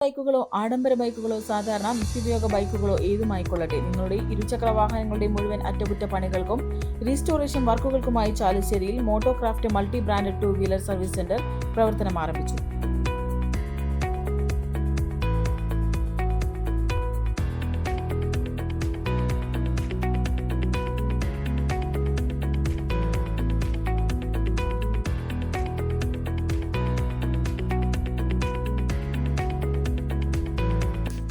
ബൈക്കുകളോ ആഡംബര ബൈക്കുകളോ സാധാരണ നിത്യോപയോഗ ബൈക്കുകളോ ഏതുമായിക്കൊള്ളട്ടെ, നിങ്ങളുടെ ഇരുചക്ര വാഹനങ്ങളുടെ മുഴുവൻ അറ്റകുറ്റപ്പണികൾക്കും റീസ്റ്റോറേഷൻ വർക്കുകൾക്കുമായി ചാലിശ്ശേരിയിൽ Motocraft multi branded 2 wheeler service centre പ്രവർത്തനം ആരംഭിച്ചു.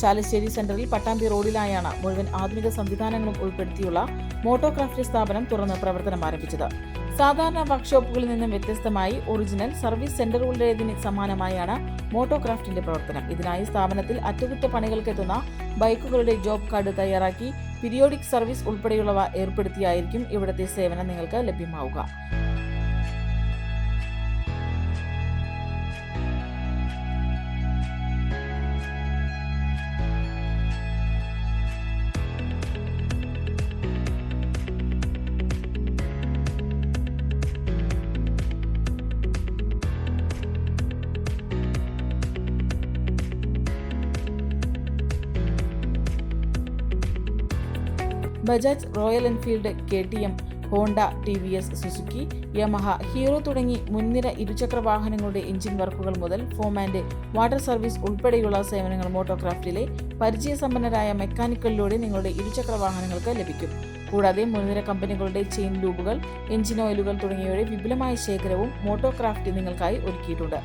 ചാലിശ്ശേരി സെന്ററിൽ പട്ടാമ്പി റോഡിലായാണ് മുഴുവൻ ആധുനിക സംവിധാനങ്ങളും ഉൾപ്പെടുത്തിയുള്ള മോട്ടോക്രാഫ്റ്റ് സ്ഥാപനം തുറന്ന് പ്രവർത്തനം ആരംഭിച്ചത്. സാധാരണ വർക്ക്ഷോപ്പുകളിൽ നിന്നും വ്യത്യസ്തമായി ഒറിജിനൽ സർവീസ് സെന്ററുകളുടേതിന് സമാനമായാണ് മോട്ടോക്രാഫ്റ്റിന്റെ പ്രവർത്തനം. ഇതിനായി സ്ഥാപനത്തിൽ അറ്റകുറ്റപ്പണികൾക്കെത്തുന്ന ബൈക്കുകളുടെ ജോബ് കാർഡ് തയ്യാറാക്കി പീരിയോഡിക് സർവീസ് ഉൾപ്പെടെയുള്ളവ ഏർപ്പെടുത്തിയായിരിക്കും ഇവിടുത്തെ സേവനം നിങ്ങൾക്ക് ലഭ്യമാവുക. Bajaj, Royal Enfield, KTM, Honda, TVS, Suzuki, Yamaha, Hero തുടങ്ങി മുൻനിര ഇരുചക്ര വാഹനങ്ങളുടെ എഞ്ചിൻ വർക്കുകൾ മുതൽ ഫോം ആൻഡ് വാട്ടർ സർവീസ് ഉൾപ്പെടെയുള്ള സേവനങ്ങൾ മോട്ടോക്രാഫ്റ്റിലെ പരിചയസമ്പന്നരായ മെക്കാനിക്കലിലൂടെ നിങ്ങളുടെ ഇരുചക്ര വാഹനങ്ങൾക്ക് ലഭിക്കും. കൂടാതെ മുൻനിര കമ്പനികളുടെ ചെയിൻ ലൂബുകൾ, എഞ്ചിൻ ഓയിലുകൾ തുടങ്ങിയവയുടെ വിപുലമായ ശേഖരവും മോട്ടോക്രാഫ്റ്റ് നിങ്ങൾക്കായി ഒരുക്കിയിട്ടുണ്ട്.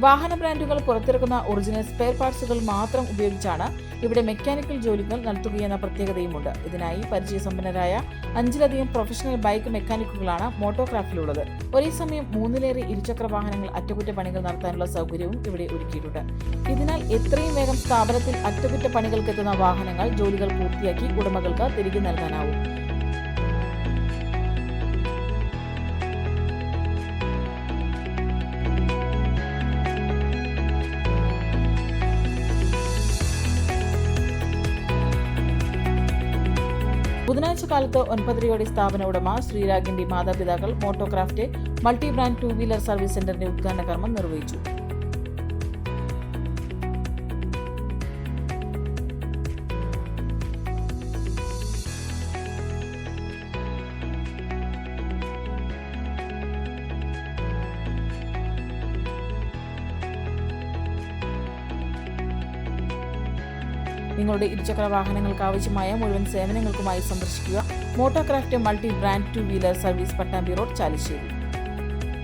വാഹന ബ്രാൻഡുകൾ പുറത്തിറക്കുന്ന ഒറിജിനൽ സ്പെയർ പാർട്സുകൾ മാത്രം ഉപയോഗിച്ചാണ് ഇവിടെ മെക്കാനിക്കൽ ജോലികൾ നടത്തുകയെന്ന പ്രത്യേകതയുമുണ്ട്. ഇതിനായി പരിചയസമ്പന്നരായ 5ലധികം പ്രൊഫഷണൽ ബൈക്ക് മെക്കാനിക്കുകളാണ് മോട്ടോക്രാഫ്റ്റിലുള്ളത്. ഒരേ സമയം 3ലേറെ ഇരുചക്ര വാഹനങ്ങൾ അറ്റകുറ്റപ്പണികൾ നടത്താനുള്ള സൗകര്യവും ഇവിടെ ഒരുക്കിയിട്ടുണ്ട്. ഇതിനാൽ എത്രയും വേഗം സ്ഥാപനത്തിൽ അറ്റകുറ്റപ്പണികൾക്കെത്തുന്ന വാഹനങ്ങൾ ജോലികൾ പൂർത്തിയാക്കി ഉടമകൾക്ക് തിരികെ നൽകാനാവും. ബുധനാഴ്ച കാലത്ത് 9:30 സ്ഥാപന ഉടമ ശ്രീരാഗിന്റെ മാതാപിതാക്കൾ മോട്ടോക്രാഫ്റ്റ് മൾട്ടി ബ്രാൻഡ് 2 വീലർ സർവീസ് സെന്ററിന്റെ ഉദ്ഘാടന കർമ്മം നിർവഹിച്ചു. നിങ്ങളുടെ ഇരുചക്ര വാഹനങ്ങൾക്ക് ആവശ്യമായ മുഴുവൻ സേവനങ്ങൾക്കുമായി സന്ദർശിക്കുക Motocraft multi brand 2 wheeler service, Pattambi road, Chalissery.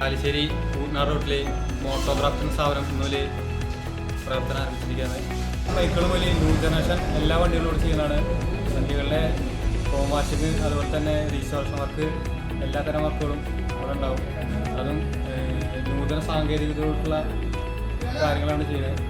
Chalissery Oornad റോഡിലെ മോട്ടോക്രാഫ്റ്റ് സ്ഥാപനം ഇന്നലെ പ്രവർത്തനം ആരംഭിച്ചിരിക്കുകയാണ്. ബൈക്കുകൾ മുതൽ ന്യൂ ജനറേഷൻ എല്ലാ വണ്ടികളോടും ചെയ്യുന്നതാണ്. വണ്ടികളുടെ ഹോം വാഷിംഗ്, അതുപോലെ തന്നെ റീസ്റ്റോറേഷൻ വർക്ക്, എല്ലാ തരം വർക്കുകളും അവിടെ ഉണ്ടാവും. അതും നൂതന സാങ്കേതികതയോടുള്ള കാര്യങ്ങളാണ് ചെയ്യുന്നത്.